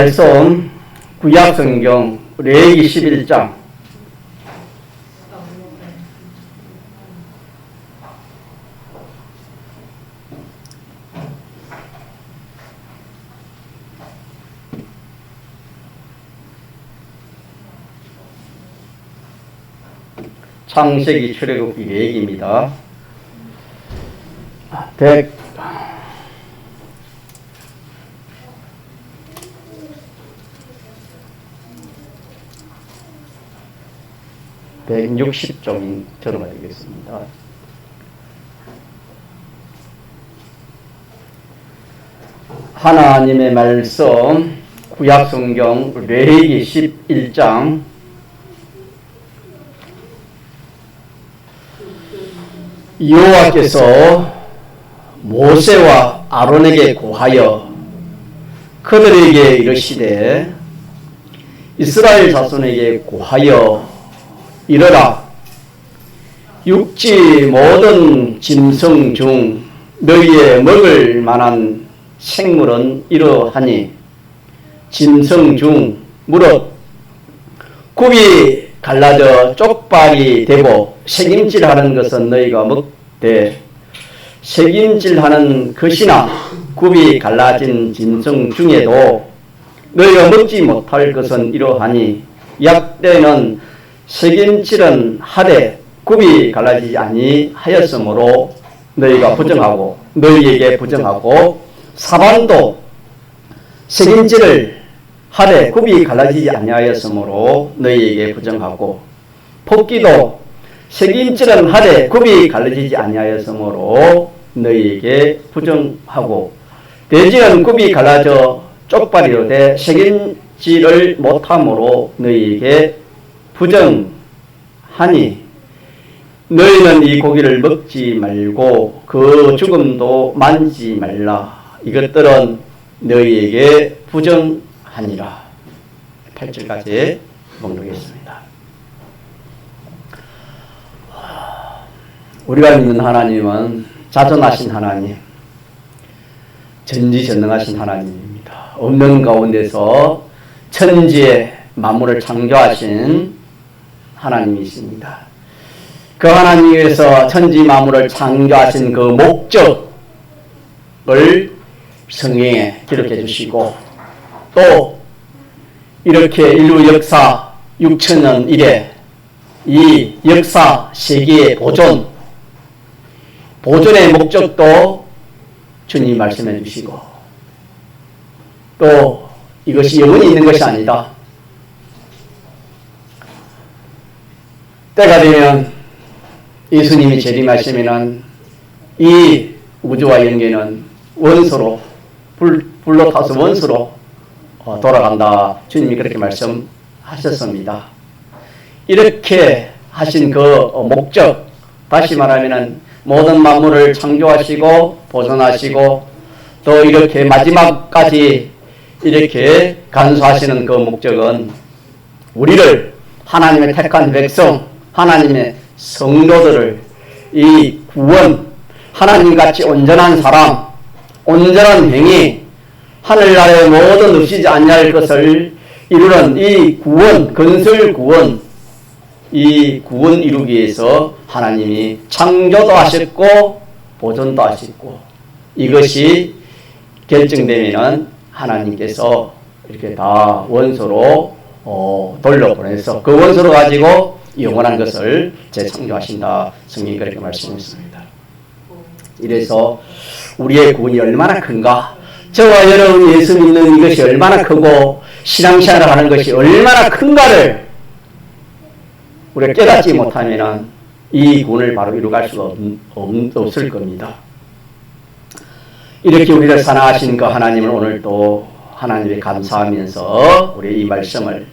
말씀 구약성경 레위기 11장 창세기 출애굽기 레위기입니다. 160종 들어가 되겠습니다. 하나님의 말씀 구약성경 레위기 11장 여호와께서 모세와 아론에게 고하여 그들에게 이르시되 이스라엘 자손에게 고하여 이르라 육지 모든 짐승 중 너희의 먹을 만한 생물은 이러하니 짐승 중 무릇 굽이 갈라져 쪽발이 되고 새김질하는 것은 너희가 먹되 새김질하는 것이나 굽이 갈라진 짐승 중에도 너희가 먹지 못할 것은 이러하니 약대는 새김질은 하되 굽이 갈라지지 아니하였으므로 너희가 부정하고 너희에게 부정하고 사반도 새김질을 하되 굽이 갈라지지 아니하였으므로 너희에게 부정하고 토끼도 새김질은 하되 굽이 갈라지지 아니하였으므로 너희에게 부정하고 돼지는 굽이 갈라져 쪽발이로 돼 새김질을 못함으로 너희에게 부정하니 너희는 이 고기를 먹지 말고 그 죽음도 만지지 말라. 이것들은 너희에게 부정하니라. 8절까지 봉독했습니다. 우리가 믿는 하나님은 자존하신 하나님, 전지전능하신 하나님입니다. 없는 가운데서 천지의 만물을 창조하신 하나님이십니다. 그 하나님께서 천지 만물을 창조하신 그 목적을 성경에 기록해 주시고 또 이렇게 인류 역사 6천년 이래 이 역사 세계의 보존의 목적도 주님이 말씀해 주시고 또 이것이 영원히 있는 것이 아니다. 때가 되면 예수님이 재림하시면은 이 우주와 영계는 원소로 불로 타서 원소로 돌아간다. 주님이 그렇게 말씀하셨습니다. 이렇게 하신 그 목적, 다시 말하면은 모든 만물을 창조하시고 보존하시고 또 이렇게 마지막까지 이렇게 간수하시는 그 목적은 우리를 하나님의 택한 백성, 하나님의 성도들을 이 구원, 하나님같이 온전한 사람, 온전한 행위, 하늘나라의 모든 없이지 아니할 것을 이루는 이 구원, 건설 구원, 이 구원 이루기 위해서 하나님이 창조도 하셨고 보존도 하셨고 이것이 결정되면은 하나님께서 이렇게 다 원소로 돌려보내서 그 원소로 가지고 영원한 것을 재창조하신다. 성경이 그렇게 말씀했습니다. 이래서 우리의 구원이 얼마나 큰가, 저와 여러분이 예수 믿는 이것이 얼마나 크고 신앙생활을 하는 것이 얼마나 큰가를 우리가 깨닫지 못하면 이 구원을 바로 이루갈 수가 없을 겁니다. 이렇게 우리를 사랑하신 그 하나님을 오늘도 하나님께 감사하면서 우리 이 말씀을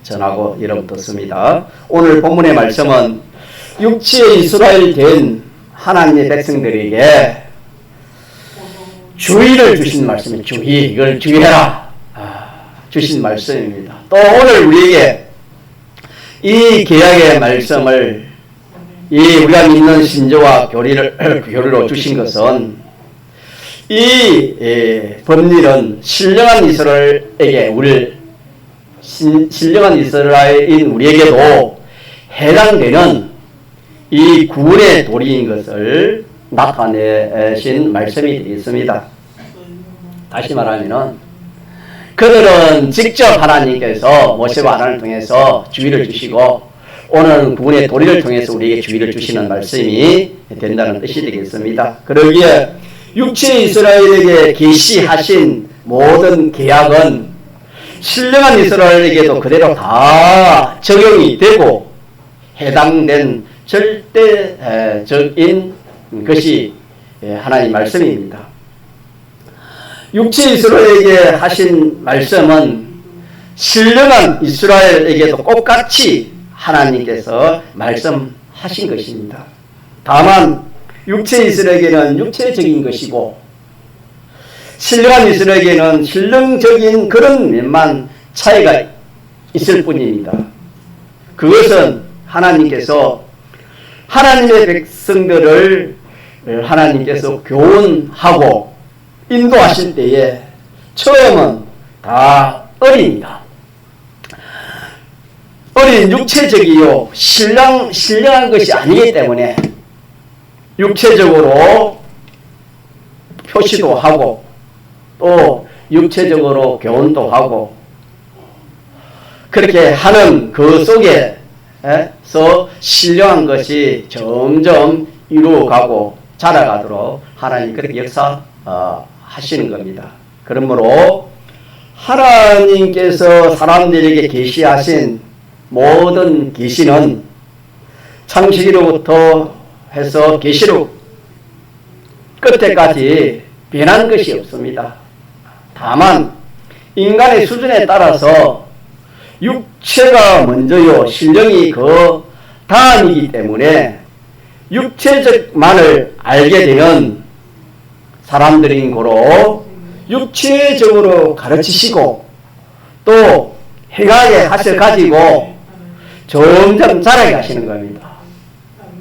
전하고 여러분 듣습니다. 오늘 본문의 말씀은 육지에 이스라엘 된 하나님의 백성들에게 주의를 주신 말씀이에요. 주의, 이걸 주의해라 주신 말씀입니다. 또 오늘 우리에게 이 계약의 말씀을 우리가 믿는 신조와 교리로 주신 것은 이 법률은 신령한 이스라엘에게 신령한 이스라엘인 우리에게도 해당되는 이 구원의 도리인 것을 나타내신 말씀이 되겠습니다. 다시 말하면은 그들은 직접 하나님께서 모세와 아론을 통해서 주의를 주시고 오늘 구원의 도리를 통해서 우리에게 주의를 주시는 말씀이 된다는 뜻이 되겠습니다. 그러기에 육체 이스라엘에게 계시하신 모든 계약은 신령한 이스라엘에게도 그대로 다 적용이 되고 해당된 절대적인 것이 하나님 말씀입니다. 육체 이스라엘에게 하신 말씀은 신령한 이스라엘에게도 똑같이 하나님께서 말씀하신 것입니다. 다만 육체 이스라엘에게는 육체적인 것이고 신령한 이스라엘에게는 신령적인 그런 면만 차이가 있을 뿐입니다. 그것은 하나님께서 하나님의 백성들을 하나님께서 교훈하고 인도하실 때에 처음은 다 어린이다. 어린 육체적이요 신령한 것이 아니기 때문에 육체적으로 표시도 하고 또 육체적으로 교훈도 하고 그렇게 하는 그 속에서 신령한 것이 점점 이루어가고 자라가도록 하나님 그렇게 역사하시는 겁니다. 그러므로 하나님께서 사람들에게 계시하신 모든 계시는 창세기로부터 해서 계시록 끝에까지 변한 것이 없습니다. 다만 인간의 수준에 따라서 육체가 먼저요 신령이 그 다음이기 때문에 육체적만을 알게 되는 사람들인 거로 육체적으로 가르치시고 또 행하게 하셔가지고 점점 자라게 하시는 겁니다.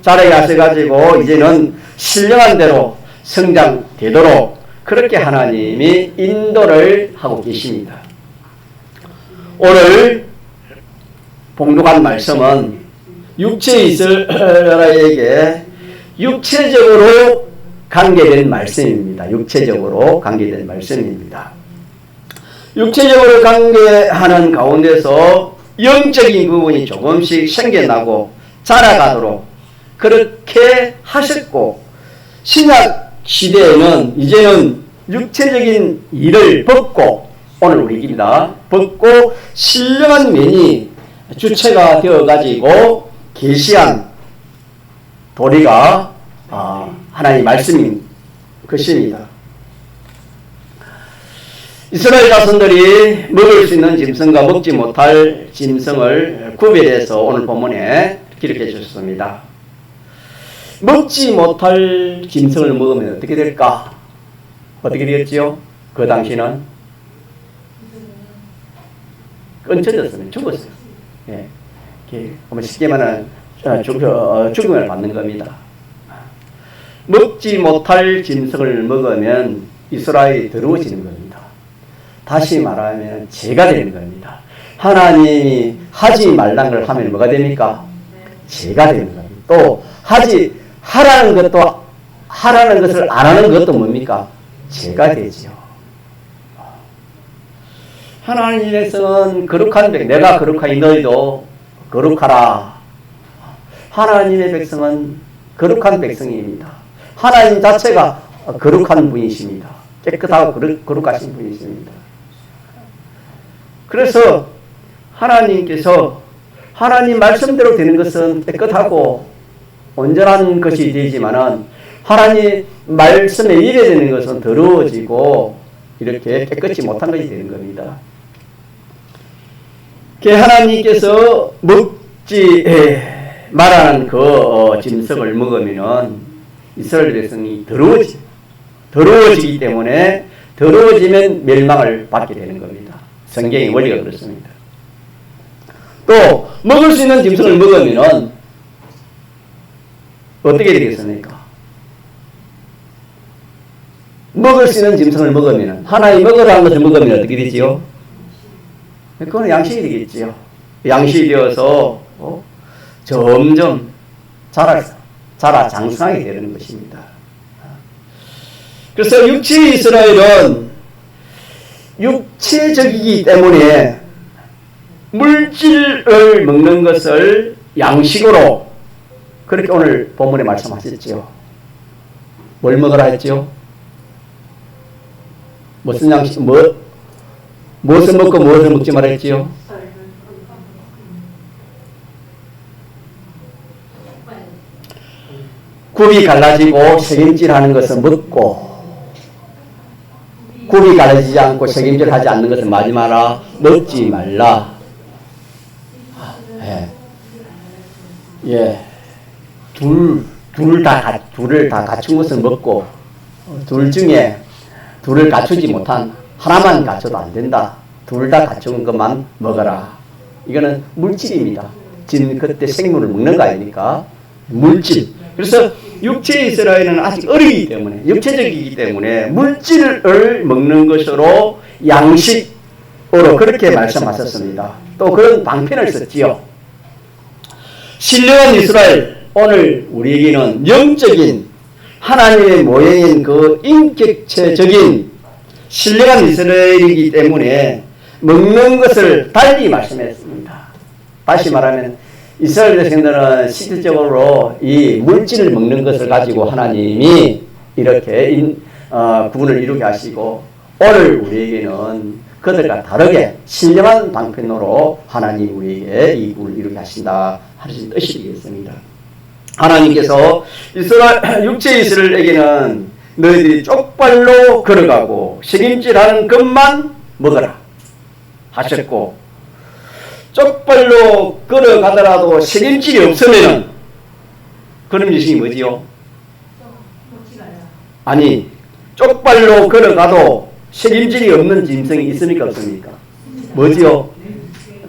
자라게 하셔가지고 이제는 신령한 대로 성장되도록 그렇게 하나님이 인도를 하고 계십니다. 오늘 봉독한 말씀은 육체 이스라엘에게 육체적으로 관계된 말씀입니다. 육체적으로 관계된 말씀입니다. 육체적으로 관계하는 가운데서 영적인 부분이 조금씩 생겨나고 자라가도록 그렇게 하셨고 신약 시대에는 이제는 육체적인 일을 벗고 오늘 우리입니다. 벗고 신령한 면이 주체가 되어가지고 계시한 도리가 하나님의 말씀인 것입니다. 이스라엘 자손들이 먹을 수 있는 짐승과 먹지 못할 짐승을 구별해서 오늘 본문에 기록해 주셨습니다. 먹지 못할 짐승을 먹으면 어떻게 될까? 어떻게 되었지요? 그 당시는 끊쳐졌습니다. 죽었어요. 예. 쉽게 말하면 죽음을 받는 겁니다. 먹지 못할 짐승을 먹으면 이스라엘이 더러워지는 겁니다. 다시 말하면 죄가 되는 겁니다. 하나님이 하지 말라는 걸 하면 뭐가 됩니까? 죄가 되는 겁니다. 또 하라는 것을 안 하는 것도 뭡니까? 죄가 되지요. 하나님의 백성은 거룩한 백성, 내가 거룩하니 너희도 거룩하라. 하나님의 백성은 거룩한 백성입니다. 하나님 자체가 거룩한 분이십니다. 깨끗하고 거룩하신 분이십니다. 그래서 하나님께서 하나님 말씀대로 되는 것은 깨끗하고 온전한 것이 되지만은 하나님 말씀에 위배되는 것은 더러워지고 이렇게 깨끗이 못한 것이 되는 겁니다. 하나님께서 먹지 말라는 그 짐승을 먹으면은 이스라엘 백성이 더러워지기 때문에 더러워지면 멸망을 받게 되는 겁니다. 성경의 원리가 그렇습니다. 또 먹을 수 있는 짐승을 먹으면은 어떻게 되겠습니까? 먹을 수 있는 짐승을 먹으면, 하나님 먹으라는 것을 먹으면 어떻게 되지요? 그건 양식이 되겠지요. 양식이 되어서 점점 자라 장성하게 되는 것입니다. 그래서 육체 이스라엘은 육체적이기 때문에 물질을 먹는 것을 양식으로 그렇게 오늘 본문에 말씀하셨지요. 뭘 먹으라 했지요? 무슨 양식, 무엇을 먹고 무엇을 먹지 말라 했지요? 굽이 갈라지고 색임질하는 것은 먹고, 굽이 갈라지지 않고 색임질하지 않는 것은 마지 마라, 먹지 말라. 둘을 다 갖춘 것을 먹고, 둘 중에 둘을 갖추지 못한 하나만 갖춰도 안 된다. 둘 다 갖춘 것만 먹어라. 이거는 물질입니다. 지금 그때 생물을 먹는 거 아닙니까? 물질. 그래서 육체 이스라엘은 아직 어리기 때문에, 육체적이기 때문에 물질을 먹는 것으로 양식으로 그렇게 말씀하셨습니다. 또 그런 방편을 썼지요. 신령한 이스라엘, 오늘 우리에게는 영적인 하나님의 모형인 그 인격체적인 신령한 이스라엘이기 때문에 먹는 것을 달리 말씀했습니다. 다시 말하면 이스라엘 백성들은 실질적으로 이 물질을 먹는 것을 가지고 하나님이 이렇게 구분을 이루게 하시고, 오늘 우리에게는 그들과 다르게 신령한 방편으로 하나님 우리에게 이 구분을 이루게 하신다 하신 뜻이 되겠습니다. 하나님께서 이스라엘 육체 이스라엘에게는 너희들이 쪽발로 걸어가고 식임질하는 것만 먹어라 하셨고, 쪽발로 걸어가더라도 식임질이 없으면 그런 지식이 뭐지요? 아니, 쪽발로 걸어가도 식임질이 없는 짐승이 있습니까 없습니까? 뭐지요?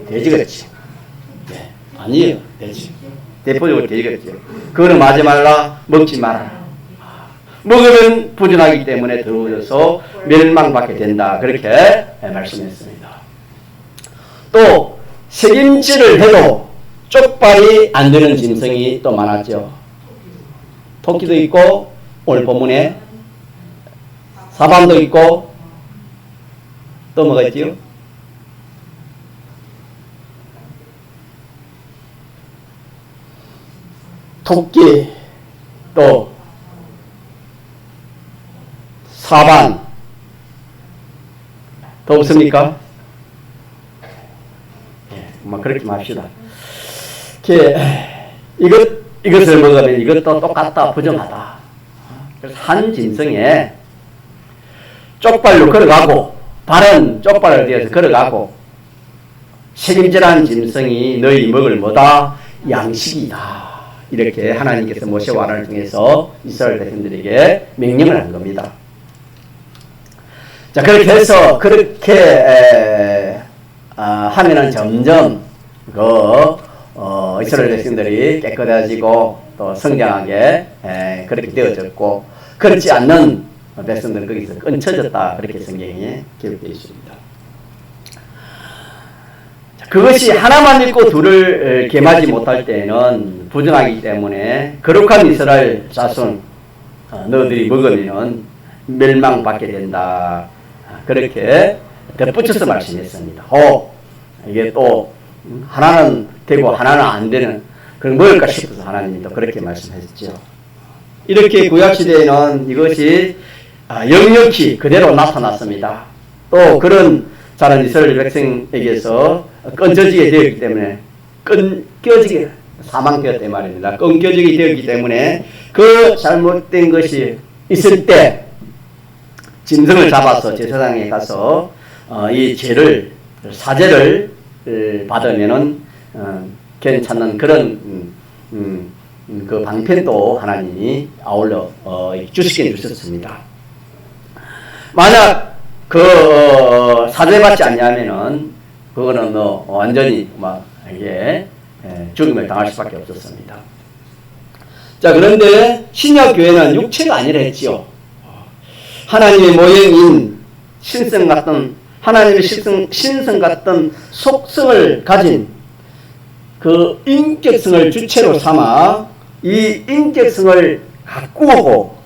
돼지같이. 네, 아니에요. 돼지. 대표적으로 돼지같이요. 그거는 마지 말라, 먹지 마라. 먹으면 부정하기 때문에 더러워져서 멸망받게 된다. 그렇게 말씀했습니다. 또 색임질을 해도 쪽발이 안 되는 짐승이 또 많았죠. 토끼도 있고, 오늘 본문에 사반도 있고, 또 뭐가 있지요? 토끼, 또 사반, 더 없습니까? 그렇게 맙시다. 이것을 먹으면 이것도 똑같다, 부정하다. 그래서 한 짐승에 쪽발로 걸어가고, 발은 쪽발을 뒤에서 걸어가고, 책임질한 짐승이 너희 먹을 뭐다? 양식이다. 이렇게 하나님께서 모세와 아론을 통해서 이스라엘 백성들에게 명령을 한 겁니다. 자, 그렇게 해서 그렇게 하면은 점점 이스라엘 백성들이 깨끗해지고 또 성장하게 그렇게 되어졌고, 그렇지 않는 백성들은 거기서 끊쳐졌다. 그렇게 성경에 기록되어 있습니다. 자, 그것이 하나만 믿고 둘을 겸하지 못할 때에는 부정하기 때문에 거룩한 이스라엘 자손 너희들이 먹으면 멸망받게 된다. 그렇게 덧붙여서 말씀했습니다. 이게 또 하나는 되고 하나는 안 되는, 그럼 뭘까 싶어서 하나님이 또 그렇게 말씀하셨죠. 이렇게 구약시대에는 이것이 역력히 그대로 나타났습니다. 또 그런 자는 이스라엘 백성에게서 끊겨지게 되었기 때문에, 사망되었다 말입니다. 끊겨지게 되었기 때문에 그 잘못된 것이 있을 때 짐승을 잡아서 제사장에 가서 이 죄를, 사죄를 받으면은 괜찮은 그런 그 방편도 하나님이 아울러 주시게 주셨습니다. 만약 사죄받지 않냐면은 그거는 완전히 이게 죽음을 당할 수밖에 없었습니다. 자, 그런데 신약 교회는 육체가 아니라 했지요. 하나님의 모형인 신성 같은 하나님의 신성 같은 속성을 가진 그 인격성을 주체로 삼아 이 인격성을 가꾸고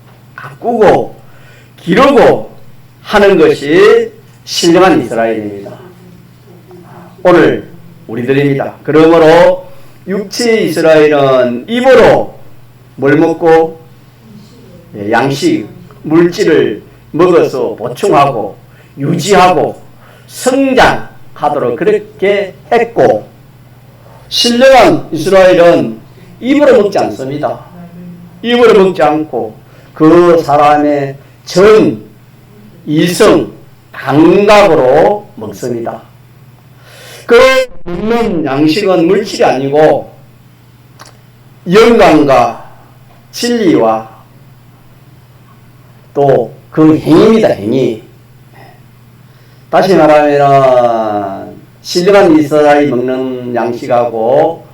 기르고 하는 것이 신령한 이스라엘입니다. 오늘 우리들입니다. 그러므로 육체의 이스라엘은 입으로 뭘 먹고 양식, 물질을 먹어서 보충하고 유지하고 성장하도록 그렇게 했고, 신령한 이스라엘은 입으로 먹지 않습니다. 입으로 먹지 않고 그 사람의 정, 이성, 감각으로 먹습니다. 그 먹는 양식은 물질이 아니고 영감과 진리와 또 그 행위입니다. 행위. 다시 말하면 신령한 이스라엘이 먹는 양식하고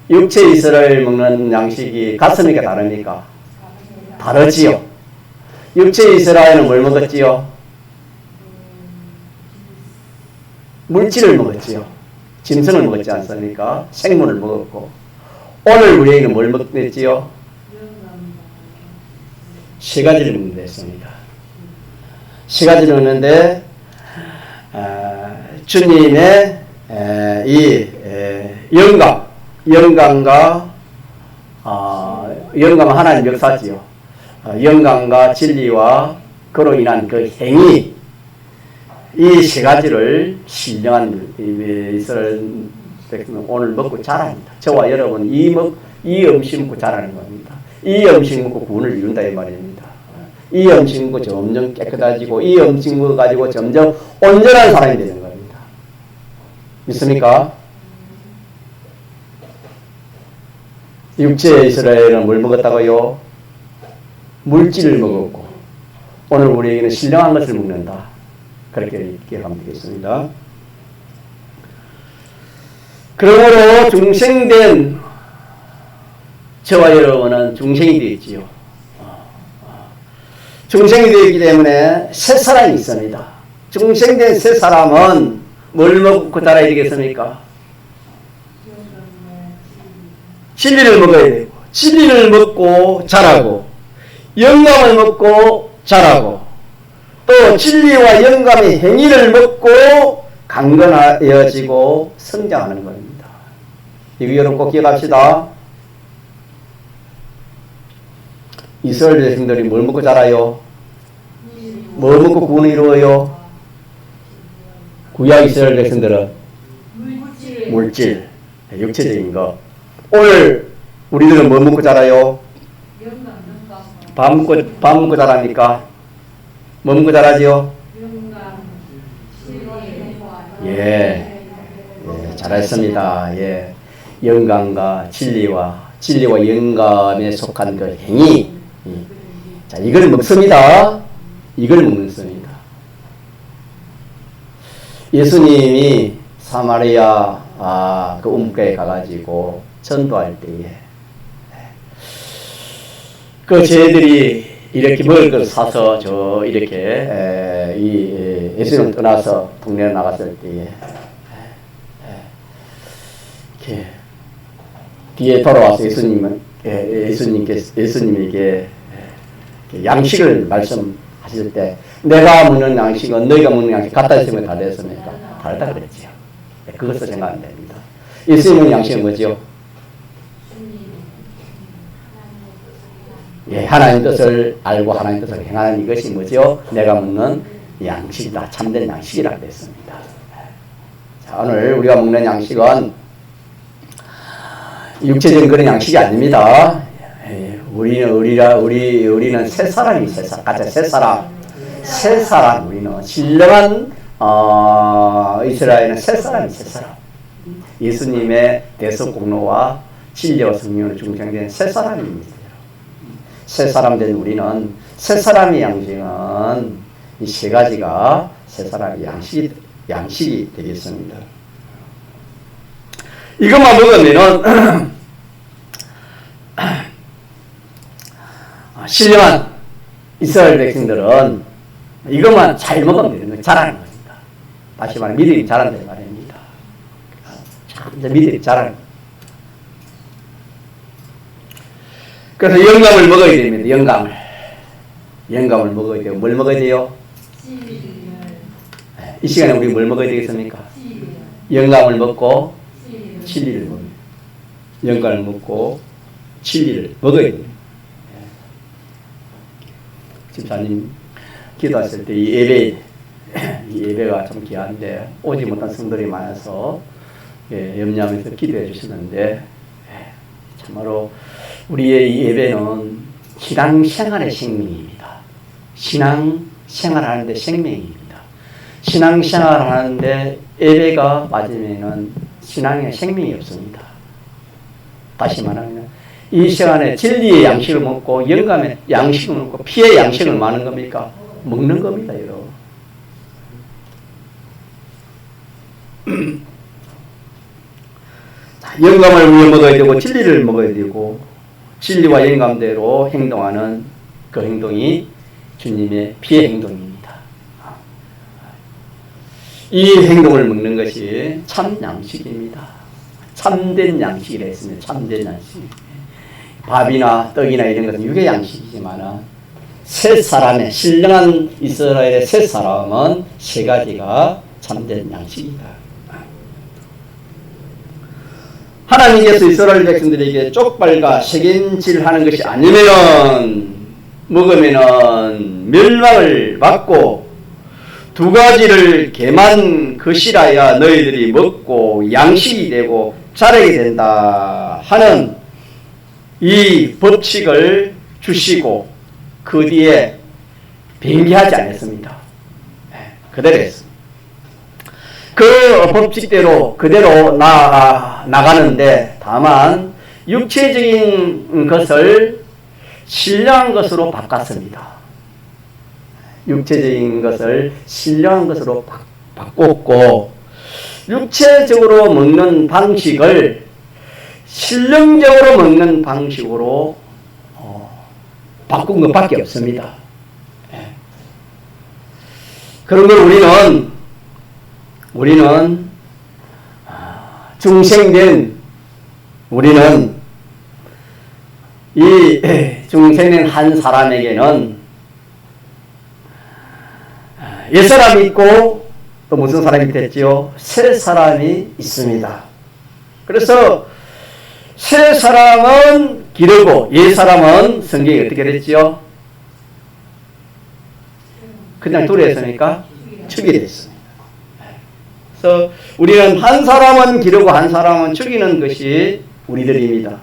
육체 이스라엘 먹는 양식이 같습니까? 다릅니까? 다르지요. 육체 이스라엘은 뭘 먹었지요? 물질을 먹었지요. 짐승을 먹었지 않습니까? 생물을 먹었고, 오늘 우리에게는 뭘 먹었지요? 세 가지를 먹는다 했습니다. 세 가지를 먹는데 주님의 이 영광과 영광은 하나님 역사지요. 영광과 진리와 그로 인한 그 행위, 이 세 가지를 신령한 이스라엘 백성은 오늘 먹고 자랍니다. 저와 여러분 이 음식 먹고 자라는 겁니다. 이 음식 먹고 구원을 이룬다 이 말입니다. 이 음식 먹고 점점 깨끗해지고 이 음식 먹어 가지고 점점 온전한 사람이 되는 겁니다. 믿습니까? 육체의 이스라엘은 뭘 먹었다고요? 물질을 먹었고, 오늘 우리에게는 신령한 것을 먹는다. 그렇게 기억하면 되겠습니다. 그러므로 중생된 저와 여러분은 중생이 되었지요. 중생이 되었기 때문에 새 사람이 있습니다. 중생된 새 사람은 뭘 먹고 자라야 되겠습니까? 진리를 먹어야 되고, 진리를 먹고 자라고, 영감을 먹고 자라고, 또 진리와 영감의 행위를 먹고 강건하여지고 성장하는 겁니다. 이거 여러분 꼭 기억합시다. 이스라엘 백성들이 뭘 먹고 자라요? 뭘 먹고 구원을 이루어요? 구약 이스라엘 백성들은 물질, 육체적인 거. 오늘 우리들은 뭐 먹고 자라요? 밥 먹고 자랍니까? 뭐 먹고 자라지요? 예, 잘했습니다. 예, 영감과 진리와 영감에 속한 그 행위. 자, 이걸 먹습니다. 이걸 먹습니다. 예수님이 사마리아 그 우물가에 가가지고 전도할 때에 그 쟤들이 이렇게 먹을 것을 사서 저 이렇게 예수님을 떠나서 동네에 나갔을 때에 이렇게 뒤에 돌아와서 예수님에게 양식을 말씀하실 때, 내가 먹는 양식은 너희가 먹는 양식 같다 했으면 다 됐습니까? 다르다 그랬지요. 그것을 생각하면 됩니다. 예수님의 양식은 뭐죠? 예, 하나님 뜻을 알고 하나님 뜻을 행하는 이것이 뭐죠? 내가 먹는 양식이다. 참된 양식이라고 했습니다. 자, 오늘 우리가 먹는 양식은 육체적인 그런 양식이 아닙니다. 우리는 새 사람이 새 사람. 우리는 신령한 이스라엘은 새 사람. 예수님의 대속 공로와 진리와 성령으로 중생된 새 사람입니다. 새 사람 된 우리는 새 사람의 양식은 이 세 가지가 새 사람의 양식이 되겠습니다. 이것만 먹으면은 신령한 이스라엘 백성들은 이것만 잘 먹으면 되는 거예요. 잘하는 겁니다. 다시 말해 믿음이 자란다는 말입니다. 이제 믿음이 자라는 거예요. 그래서 영감을 먹어야 됩니다. 영감을 먹어야 돼요. 뭘 먹어야 돼요? 이 시간에 우리 뭘 먹어야 되겠습니까? 영감을 먹고 진리를 먹어요. 영감을 먹고 진리를 먹어야 돼요. 집사님 기도하실 때 이 예배가 좀 귀한데 오지 못한 성도들이 많아서 염려하면서 기도해 주시는데 참으로 우리의 이 예배는 신앙생활의 생명입니다. 신앙생활하는데 생명입니다. 신앙생활하는데 예배가 빠지면은 신앙의 생명이 없습니다. 다시 말하면 이 시간에 진리의 양식을 먹고 영감의 양식을 먹고 피의 양식을 많은 겁니까? 먹는 겁니다, 여러분. 영감을 우려 먹어야 되고 진리를 먹어야 되고 진리와 영감대로 행동하는 그 행동이 주님의 피의 행동입니다. 이 행동을 먹는 것이 참 양식입니다. 참된 양식이라 했습니다. 참된 양식. 밥이나 떡이나 이런 것은 육의 양식이지만 새 사람의 신령한 이스라엘의 새 사람은 세 가지가 참된 양식이다. 하나님께서 이스라엘 백성들에게 쪽발과 색인질하는 것이 먹으면은 멸망을 받고 두 가지를 개만 것이라야 너희들이 먹고 양식이 되고 자라게 된다 하는 이 법칙을 주시고 그 뒤에 변개하지 않았습니다. 그대로 했습니다. 그 법칙대로 그대로 나가는데 다만 육체적인 것을 신령한 것으로 바꿨습니다. 육체적인 것을 신령한 것으로 바꿨고 육체적으로 먹는 방식을 신령적으로 먹는 방식으로 바꾼 것밖에 없습니다. 그런 걸 우리는 중생된 우리는 이 중생된 한 사람에게는 옛사람이 있고 또 무슨 사람이 됐지요? 새 사람이 있습니다. 그래서 새 사람은 기르고 옛 사람은 성경이 어떻게 됐지요? 그냥 둘이 했으니까 축이 됐습니다. 그래서 우리는 한 사람은 기르고 한 사람은 죽이는 것이 우리들입니다.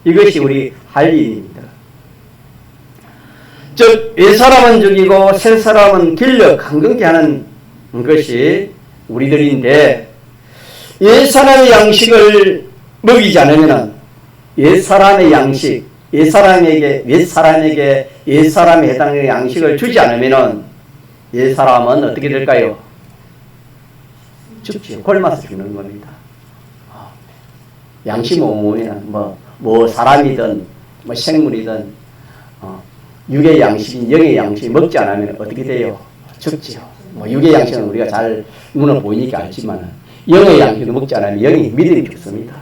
이것이 우리 할 일입니다. 즉, 옛 사람은 죽이고 새 사람은 길러 강건케 하는 것이 우리들인데 옛 사람의 양식을 먹이지 않으면 옛 사람의 양식, 옛 사람에 해당하는 양식을 주지 않으면 옛 사람은 어떻게 될까요? 죽지요. 굶어서 죽는 겁니다. 양식 뭐냐면 뭐 사람이든 뭐 생물이든 육의 양식인 영의 양식 먹지 않으면 어떻게 돼요? 죽지요. 뭐 육의 양식은 우리가 잘 눈에 보이니까 알지만 영의 양식을 먹지 않으면 영이 믿음이 죽습니다.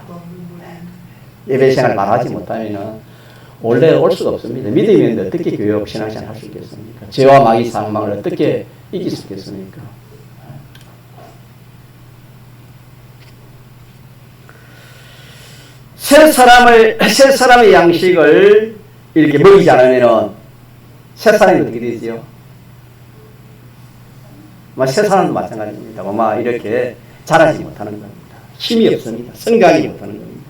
예배 생활을 말하지 못하면 원래 올 수가 없습니다. 믿음이 있는데 어떻게 교회 신앙생활 할 수 있겠습니까? 죄와 마귀 사망을 어떻게 이길 수 있겠습니까? 새 사람의 양식을 이렇게 먹이지 않으면 새 사람이 어떻게 되지요? 새 사람도 마찬가지입니다. 이렇게 자라지 못하는 겁니다. 힘이 없습니다. 성장이 못하는 겁니다.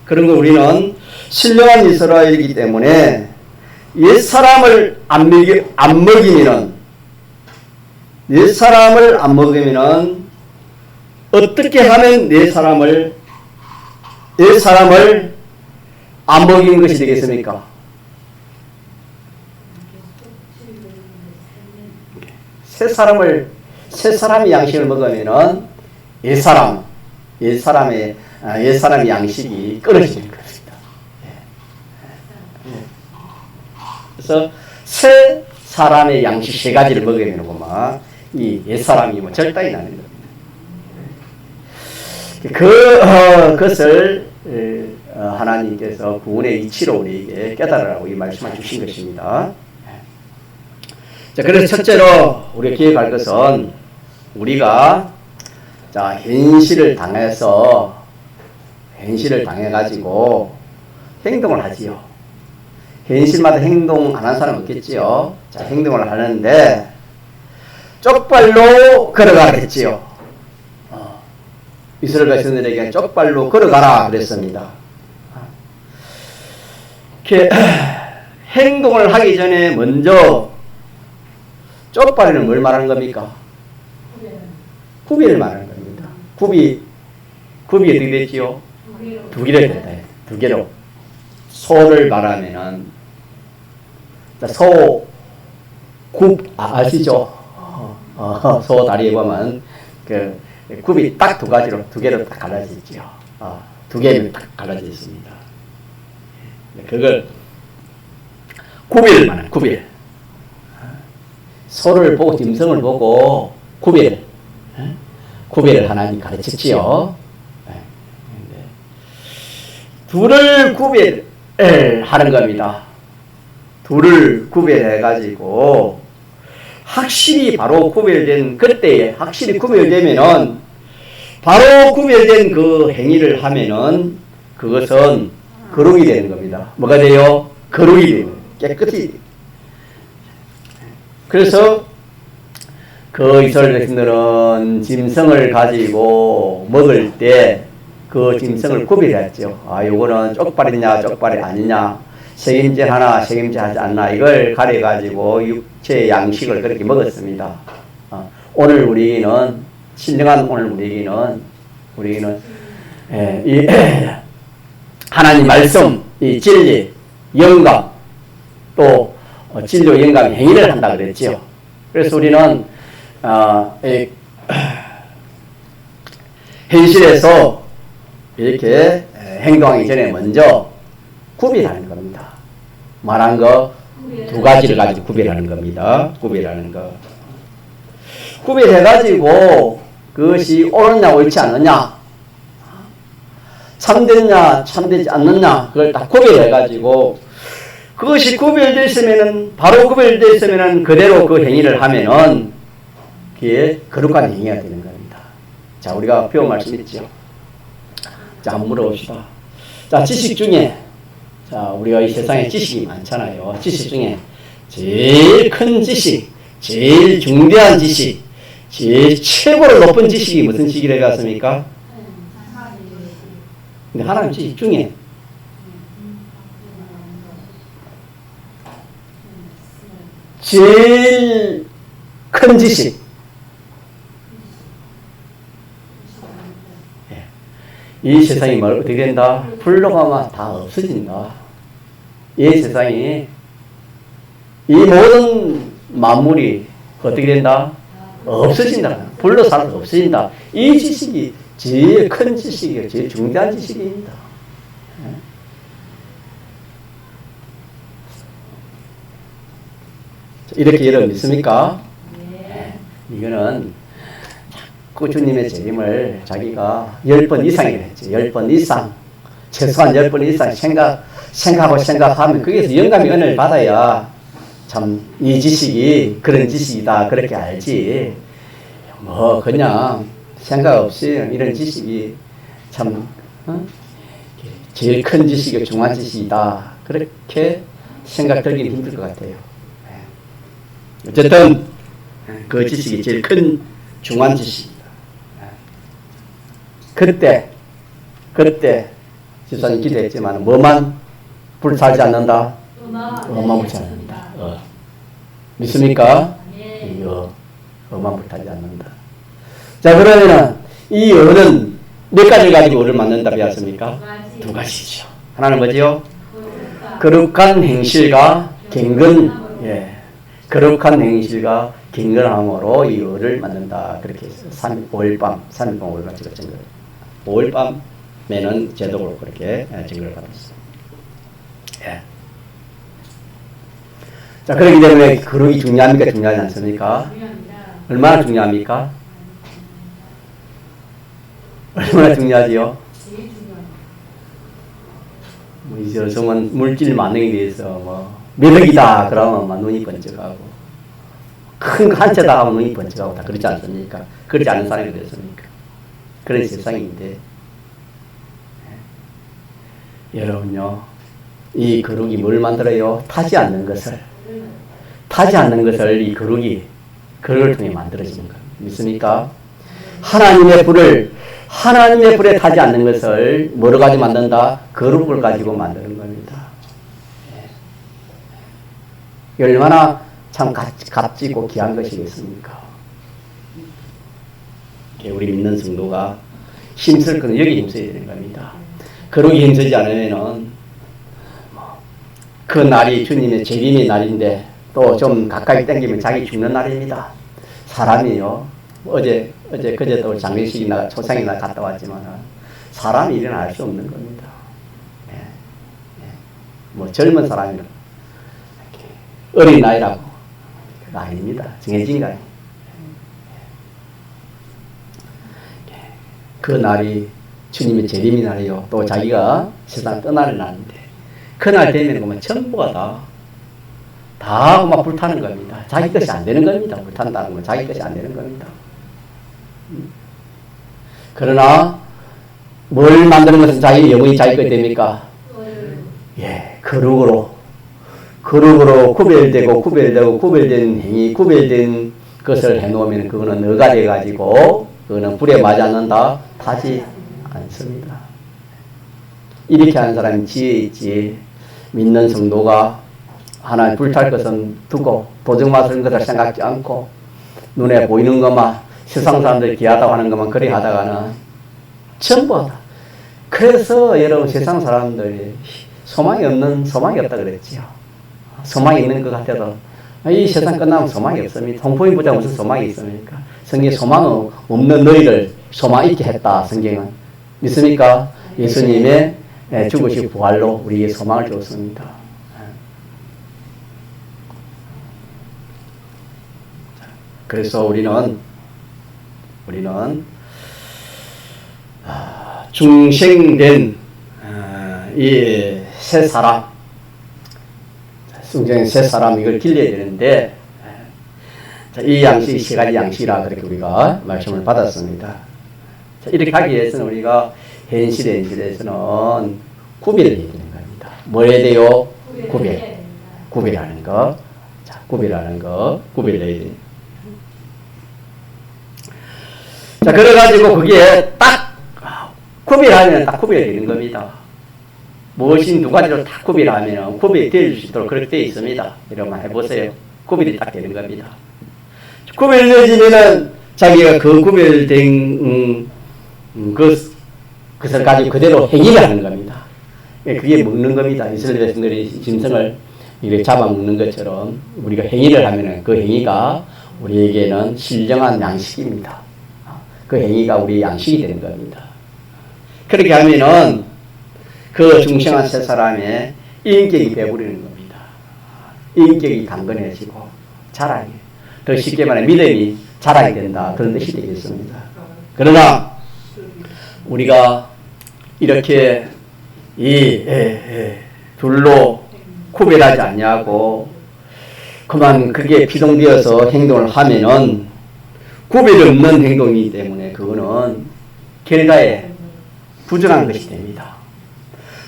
그런 거 우리는 신령한 이스라엘이기 때문에 옛 사람을 안 먹이면은 어떻게 하면 옛 사람을 안 먹이는 것이 되겠습니까? 새 사람의 양식을 먹으면은 옛 사람의 양식이 끊어지는 것입니다. 그래서 새 사람의 양식 세 가지를 먹어야 되는구만. 이 옛사람이 뭐 절단이 나는 겁니다. 그것을 하나님께서 구원의 이치로 우리에게 깨달으라고 이 말씀을 주신 것입니다. 자, 그래서 첫째로 우리가 기억할 것은 우리가 자, 현실을 당해가지고 행동을 하지요. 현실마다 행동 안 한 사람 없겠지요. 자, 행동을 하는데 쪽발로 걸어가겠지요. 이스라엘 백성들에게 쪽발로 걸어가라 그랬습니다. 이렇게 행동을 하기 전에 먼저 쪽발에는 뭘 말하는 겁니까? 구비를 말하는 겁니다. 구비 어떻게 됐지요? 두 개로 됐다. 두 개로. 소를 말하면은 아시죠? 소 다리에 보면 그 굽이 딱 두 개로 딱 갈라져 있죠. 두 개로 딱 갈라져 있습니다. 그걸 구비를 말하는 구비. 소를 보고 짐승을 보고 구비를 하나님 가르쳤지요. 둘을 구별하는 겁니다. 둘을 구별해가지고 확실히 바로 구별된 그때에 확실히 구별되면은 바로 구별된 그 행위를 하면은 그것은 거룩이 되는 겁니다. 뭐가 돼요? 거룩이 되는 깨끗이. 그래서 그 이스라엘 백성들은 짐승을 가지고 먹을 때 그 짐승을 구별했죠. 요거는 쪽발이냐 쪽발이 아니냐, 책임제 하나 책임제 하지 않나, 이걸 가려가지고 육체의 양식을 그렇게 먹었습니다. 오늘 우리는 신령한 우리는 이 하나님 말씀, 이 진리, 영감, 또 진료 영감 행위를 한다 그랬지요. 그래서 우리는 현실에서 이렇게 행동하기 전에 먼저 구별하는 겁니다. 말한 거 두 가지를 가지고 구별하는 겁니다. 구별하는 거. 구별해가지고 그것이 옳으냐 옳지 않느냐, 참되냐 참되지 않느냐, 그걸 딱 구별해가지고 그것이 구별되어 있으면은, 바로 구별되어 있으면은 그대로 그 행위를 하면은 그게 거룩한 행위가 되는 겁니다. 자, 우리가 배운 말씀 있죠. 자, 한번 물어봅시다. 자, 지식 중에, 자, 우리가 이 세상에 지식이 많잖아요. 지식 중에 제일 큰 지식, 제일 중대한 지식, 제일 최고로 높은 지식이 무슨 지식이라고 했습니까? 근데 하나님 지식 중에 제일 큰 지식, 이 세상이 뭘 어떻게 된다? 불로가면 다 없어진다. 이 세상이, 이 모든 만물이 어떻게 된다? 없어진다. 불로 살아 없어진다. 이 지식이 제일 큰 지식이에요. 제일 중대한 지식입니다. 이렇게 여러분 믿습니까? 이거는 그 주님의 재림을 자기가 10번 이상이라 했죠. 10번 이상. 최소한 10번 이상 생각하면 거기에서 영감의 은혜를 받아야 참 이 지식이 그런 지식이다 그렇게 알지. 뭐 그냥 생각 없이 이런 지식이 참 제일 큰 지식이 중요한 지식이다 그렇게 생각 들기는 힘들 것 같아요. 어쨌든 그 지식이 제일 큰 중요한 지식이다. 그때 집사님 기도했지만 뭐만 불살지 않는다? 뭐만 불살지 않는다. 믿습니까? 뭐만 불타지 않는다. 자, 그러면은 이 어는 몇 가지를 가지고 어를 만든다 배웠습니까? 두 가지죠. 하나는 뭐지요? 거룩한 행실과 경건, 거룩한 행실과 경건함으로 이 어를 만든다. 그렇게 해서 5일 밤 찍었던 거예요. 5일 밤에는 제독으로 그렇게 증거를 받았어요. 자, 그렇기 때문에 거룩이 중요합니까? 중요하지 않습니까? 중요합니다. 얼마나 중요합니까? 얼마나 중요하지요? 제일 중요합니다. 뭐 이제 여성은 물질 만능에 대해서 뭐 매력이다 그러면 막 눈이 번쩍하고 큰 거 한 채다 하면 눈이 번쩍하고 다 그렇지 않습니까? 그렇지 않은 사람이 그렇습니까? 그런 세상인데 여러분요, 이 거룩이 뭘 만들어요? 타지 않는 것을 이 거룩을 통해 만들어지는 겁니다. 믿습니까? 하나님의 불에 타지 않는 것을 뭐로 가지고 만든다? 거룩을 가지고 만드는 겁니다. 얼마나 참 값지고 귀한 것이겠습니까? 우리 믿는 성도가 힘쓸 건 여기 힘써야 되는 겁니다. 거룩이 힘쓰지 않으면은 그 날이 주님의 재림의 날인데 또 좀 가까이 당기면 자기 죽는 날입니다. 사람이요. 그제도 장례식이나 초상이나 갔다 왔지만 사람이 일어날 수 없는 겁니다. 뭐 젊은 사람이라 어린 나이라고 아닙니다. 정해진 거예요. 그 날이 주님의 재림의 날이요. 또 자기가 세상 떠나는 날인데 그날 되면 보면 전부가 다 막 불타는 겁니다. 자기 것이 안 되는 겁니다. 불탄다는 건 자기 것이 안 되는 겁니다. 그러나 뭘 만드는 것은 자기 영혼이 자기 것이 됩니까? 예, 거룩으로 구별된 행위, 구별된 것을 해놓으면 그거는 너가 돼가지고 그거는 불에 맞지 않는다, 타지 않습니다. 이렇게 하는 사람이 지혜 있지. 믿는 성도가 하나님 불탈 것은 두고 도적 맞은 것을 생각지 않고 눈에 보이는 것만 세상 사람들이 귀하다고 하는 것만 그리 하다가는 전부 다. 그래서 여러분 세상 사람들이 소망이 없다 그랬지요. 소망이 있는 것 같아도 이 세상 끝나면 소망이 없습니다. 홍포인보다 무슨 소망이 있습니까? 성경에 소망 없는 너희를 소망 있게 했다. 성경은 믿습니까? 예수님의 죽으시고 부활로 우리에게 소망을 줬습니다. 그래서 우리는 중생된 이 새 사람, 중생된 새 사람 이걸 길러야 되는데 이 양식, 세 가지 양식이라 그렇게 우리가 말씀을 받았습니다. 이렇게 하기 위해서는 우리가 현실에서는 구별을 해야 되는 겁니다. 뭐 해야 돼요? 구별하는 거. 자, 구별해야 돼요. 자, 그래가지고 그게 딱 구별하면 딱 구별되는 겁니다. 무엇이 두 가지로 딱 구별하면 구별이 될 수 있도록 그렇게 되어 있습니다. 여러분 해보세요. 구별이 딱 되는 겁니다. 구별되어지면은 자기가 그 구별된 그것을 가지고 그대로 행위를 하는 겁니다. 그게 먹는 겁니다. 이스라엘 백성들이 짐승을 이렇게 잡아먹는 것처럼 우리가 행위를 하면은 그 행위가 우리에게는 신령한 양식입니다. 그 행위가 우리의 양식이 되는 겁니다. 그렇게 하면은 그 중생한 세 사람의 인격이 배부르는 겁니다. 인격이 강건해지고 자랑이, 더 쉽게 말해 믿음이 자랑이 된다. 그런 뜻이 되겠습니다. 그러나 우리가 이렇게 이 둘로 구별하지 않냐고 그만 그게 피동되어서 행동을 하면은 구별이 없는 행동이기 때문에 그거는 결과에 부정한 것이 됩니다.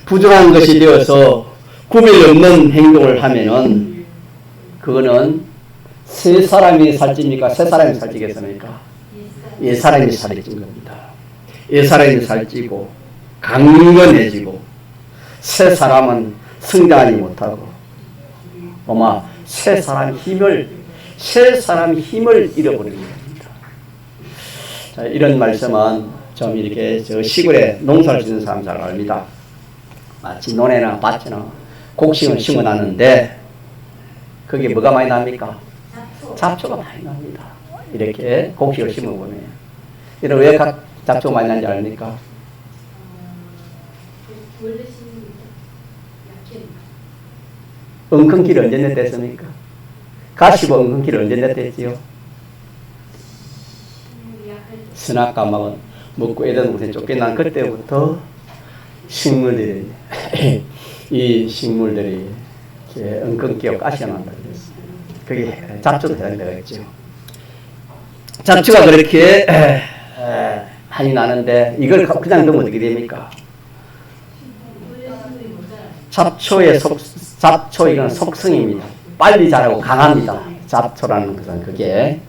부정한 것이 되어서 구별이 없는 행동을 하면은 그거는 세 사람이 살찝니까? 세 사람이 살찌겠습니까? 예 사람이 살찐 겁니다. 예 사람이 살찌고 강건해지고 세 사람은 성장하지 못하고 아마 세 사람 힘을 잃어버리는 겁니다. 자, 이런 말씀은 좀 이렇게 저 시골에 농사를 짓는 사람 잘 압니다. 마치 논에나 밭에나 곡식을 심어놨는데 거기에 뭐가 많이 납니까? 잡초가 많이 납니다. 이렇게 곡식을 심어보면 이런 왜 잡초가 많이 나는지 압니까? 엉겅퀴를 언제 냈댔습니까? 가시고 엉겅퀴를 언제 냈댔지요? 선악과목은 먹고 애들 무슨 쫓겨난 그때부터 식물들이 이 식물들이 엉겅퀴고 가시가 난다 그랬어요. 그게 잡초도 해당되겠죠. 잡초가 그렇게 많이 나는데 이걸 그냥 넣으면 어떻게 됩니까? 잡초 이건 속성입니다. 빨리 자라고 강합니다. 잡초라는 것은 그게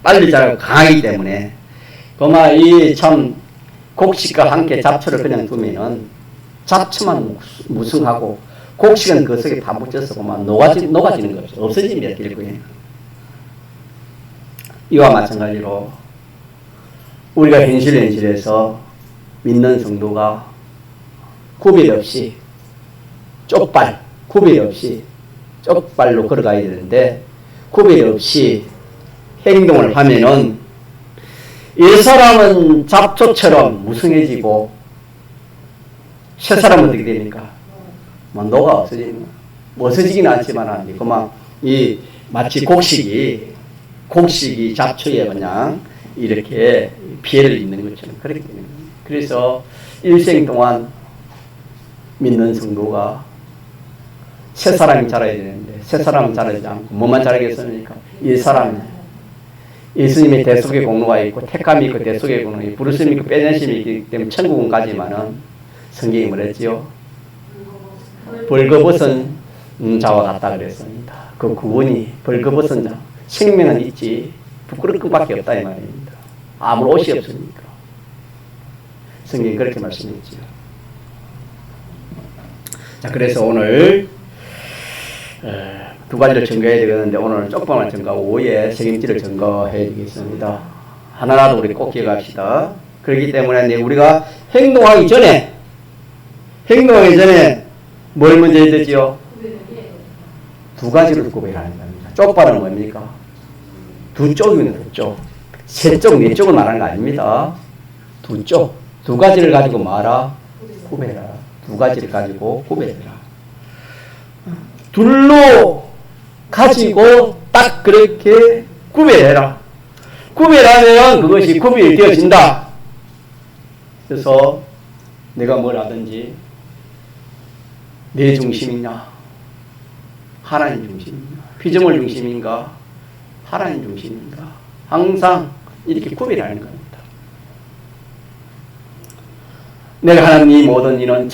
빨리 자라고 강하기 때문에 그만 이 참 곡식과 함께 잡초를 그냥 두면은 잡초만 무성하고 곡식은 그 속에 다 묻혀서 그만 녹아지는 거죠. 없어집니다. 결국에. 이와 마찬가지로 우리가 현실에서 믿는 성도가 구별 없이 구별 없이 쪽발로 걸어가야 되는데 구별 없이 행동을 하면은 이 사람은 잡초처럼 무성해지고 새 사람은 어떻게 됩니까? 뭐 녹아 없어지는 없어지기는 않지만 그만 이 마치 곡식이 잡초에 그냥 이렇게 피해를 입는 것처럼 그렇게 되는 거예요. 그래서 일생 동안 믿는 성도가 새 사람이 자라야 되는데 새 사람은 자라지 않고 뭐만 자라겠습니까? 이 사람은 예수님의 대속의 공로가 있고 택함이 있고 대속의 공로가 있고 부르심이 있고 빼내심이 있기 때문에 천국은 가지만은 성경이 뭐랬지요? 벌거벗은 자와 같다 그랬습니다. 그 구원이 벌거벗은 자 생명은 있지 부끄러울 것밖에 없다 이 말입니다. 아무런 옷이 없으니까 성경이 그렇게 말씀했죠. 자, 그래서 오늘 두 가지를 증거해야 되겠는데 오늘은 쪽방을 증거하고 오후에 책임지를 증거해야 되겠습니다. 하나라도 우리 꼭 기억합시다. 그렇기 때문에 우리가 행동하기 전에 뭘 먼저 해야 되지요? 두 가지를 구별하는 겁니다. 쪽발은 뭡니까? 두 쪽이면 두 쪽. 세 쪽, 네 쪽을 말하는 거 아닙니다. 두 쪽. 두 가지를 가지고 말아? 구별하라. 두 가지를 가지고 구별해라. 둘로 가지고 딱 그렇게 구별해라. 구별하면 그것이 구별이 되어진다. 그래서 내가 뭘 하든지 내 중심이냐 하나님 중심이냐 피조물 중심인가 하나님 중심인가 항상 이렇게 구별하는 겁니다. 내가 하는 이 모든 일은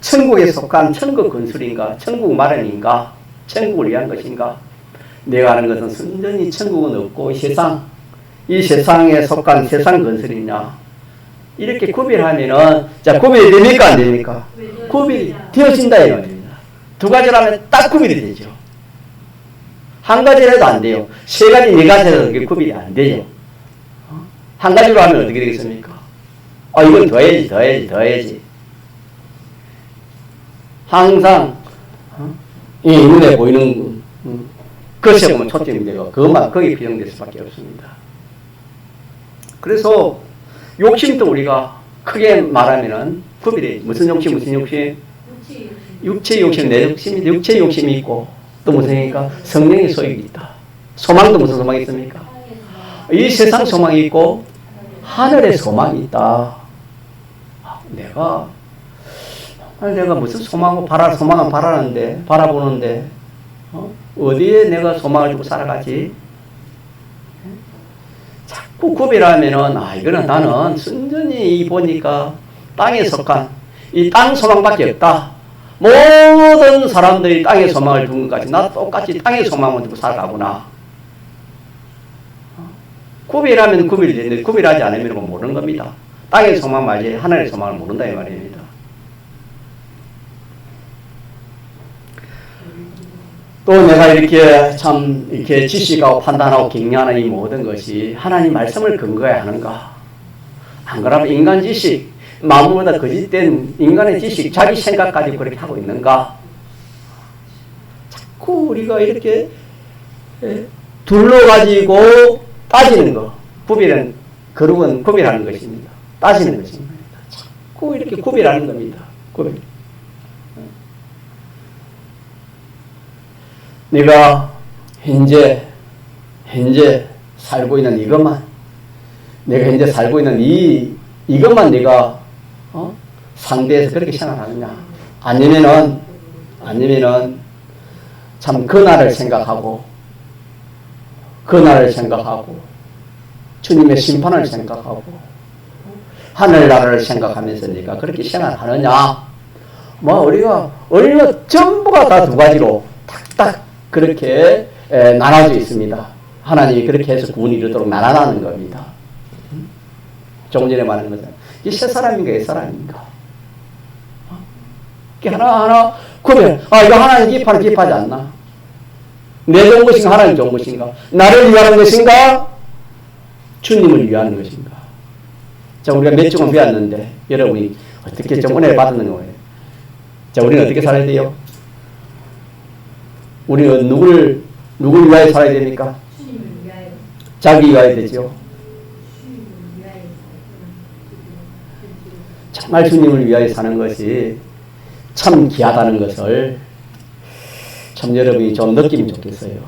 천국에 속한 천국 건설인가 천국 마련인가 천국을 위한 것인가 내가 하는 것은 순전히 천국은 없고 이 세상에 속한 세상 건설이냐 이렇게 구별하면은 자 구별이 됩니까 안 됩니까? 구별이 되어진다 이 말입니다. 두 가지라면 딱 구별이 되죠. 한 가지라도 안 돼요. 세 가지 네 가지라도 그게 구별이 안 되죠. 한 가지로 하면 어떻게 되겠습니까? 이건 더해야지. 항상 이 눈에 보이는 것에 보면 초점이 되고 그것만 거기에 비중될 수밖에 없습니다. 그래서 욕심도 우리가 크게 말하면은 구별이 무슨 욕심? 육체 욕심, 내 욕심이 육체 욕심이 있고 또 무슨 얘기입니까? 성령의 소욕이 있다. 소망도 무슨 소망이 있습니까? 이 세상 소망이 있고 하늘의 소망이 있다. 내가 무슨 소망을 바라보는데 어디에 내가 소망을 두고 살아가지? 자꾸 구별하면은 이거는 나는 순전히 보니까 땅에 속한 이 땅 소망밖에 없다. 모든 사람들이 땅에 소망을 두는 것까지 나 똑같이 땅에 소망을 두고 살아가구나. 구별하면 구별이 되는데 구별하지 않으면 모르는 겁니다. 땅의 소망 말지 하늘의 소망을 모른다 이 말입니다. 또 내가 이렇게 지식하고 판단하고 격려하는 이 모든 것이 하나님 말씀을 근거해야 하는가? 안 그러면 인간 지식, 마음보다 거짓된 인간의 지식, 자기 생각 가지고 그렇게 하고 있는가? 자꾸 우리가 이렇게 둘러 가지고 따지는 거, 거룩은 구별하는 것입니다. 따지는 것입니다. 자꾸 이렇게 구별하는 겁니다. 구별. 내가 현재 살고 있는 이것만, 내가 현재 살고 있는 이것만 네가 상대해서 그렇게 생각하느냐? 아니면은 참 그날을 생각하고 주님의 심판을 생각하고 하늘나라를 생각하면서 네가 그렇게 생각하느냐? 뭐 우리가 전부가 다 두 가지로 탁탁 그렇게 나눠져 있습니다. 하나님이 그렇게 해서 구원이 이르도록 나눠라는 겁니다. 조금 전에 말한 것은 이게 새 사람인가 옛 사람인가? 이게 하나하나 구별. 이거 하나님 기뻐하지 않나? 내 좋은 것인가 하나님 좋은 것인가? 나를 위하는 것인가? 주님을 위하는 것인가? 자, 우리가 몇 종을 배웠는데 여러분이 어떻게 좀 은혜를 받는 거예요? 자, 우리는 어떻게 살아야 돼요? 우리는 누구를 위하여 살아야 됩니까? 주님을 위하여. 자기 위하여 되죠. 주님을 위하여. 정말 주님을 위하여 사는 것이 참 귀하다는 것을 참 여러분이 좀 느끼면 좋겠어요.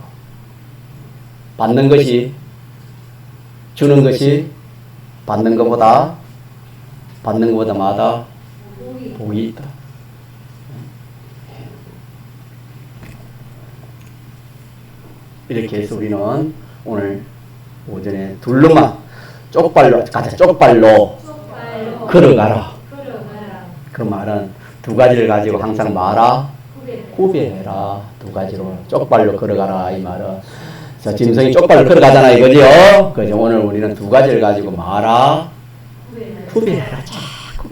받는 것이, 주는 것이 받는 것보다 마다 복이 있다. 이렇게 해서 우리는 오늘 오전에 둘러만 쪽발로 걸어가라. 그 말은 두 가지를 가지고 항상 말아 구별해라. 두 가지로 쪽발로 걸어가라 이 말은. 자, 짐승이 쪽발로 걸어가잖아 이거죠. 그래서 오늘 우리는 두 가지를 가지고 말아 구별해라. 자꾸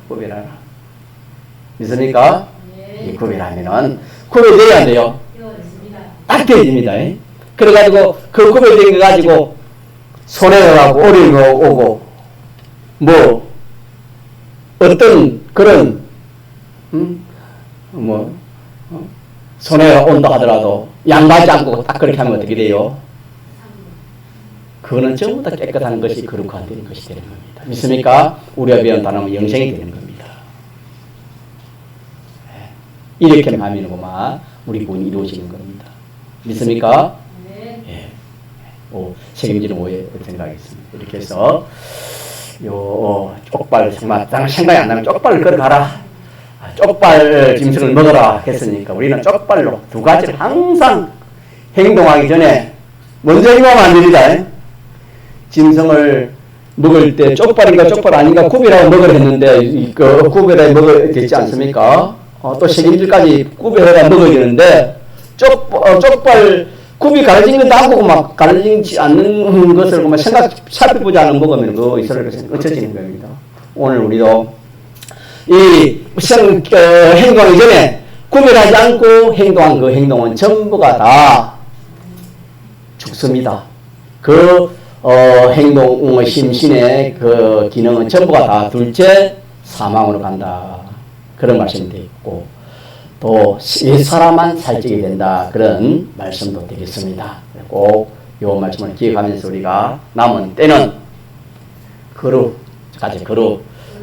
구별하라. 믿습니까? 이 구별하면은 구별돼야 안 돼요. 딱 되어집니다. 그래가지고 그 구별된 거 가지고 손해가 가고 어려움이 오고 뭐 어떤 그런 손해가 온다 하더라도 양보하지 않고 딱 그렇게 하면 어떻게 돼요? 그거는 전부 다 깨끗한 것이 거룩한 되는 것이 되는 겁니다. 믿습니까? 우리가 배운 단어는 영생이 되는 겁니다. 이렇게 하면은 우리 구원이 이루어지는 겁니다. 믿습니까? 네. 예. 책임지는 오해 생각하겠습니다. 이렇게 해서 쪽발 정말 생각이 안 나면 쪽발을 걸어가라. 쪽발 짐승을 먹어라 했으니까 우리는 쪽발로 두 가지를 항상 행동하기 전에 먼저 이거하면 안 됩니다. 짐승을 먹을 때 쪽발인가 쪽발 아닌가 구별하고 먹으라 했는데 구별하고 먹어야 되지 않습니까? 또 책임질까지 구별해야 먹어야 되는데 쪽발 굽이 가려진 것도 안 보고 막 가려지지 않는 것을 살펴보지 않으면 먹으면 그 이스라엘에서 어쩌지는 겁니다. 오늘 우리도 이 행동하기 전에 구별하지 않고 행동한 그 행동은 전부가 다 죽습니다. 그 행동의 심신의 그 기능은 전부가 다 둘째 사망으로 간다. 그런 말씀이 되어 있고 또 옛사람만 살찌게 된다. 그런 말씀도 되겠습니다. 꼭 이 말씀을 기억하면서 우리가 남은 때는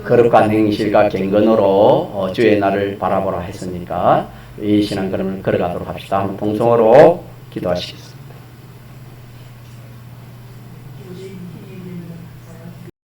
거룩한 행실과 경건으로 주의 날을 바라보라 했으니까 이 신앙 걸음을 걸어가도록 합시다. 한번 동성으로 기도하시겠습니다.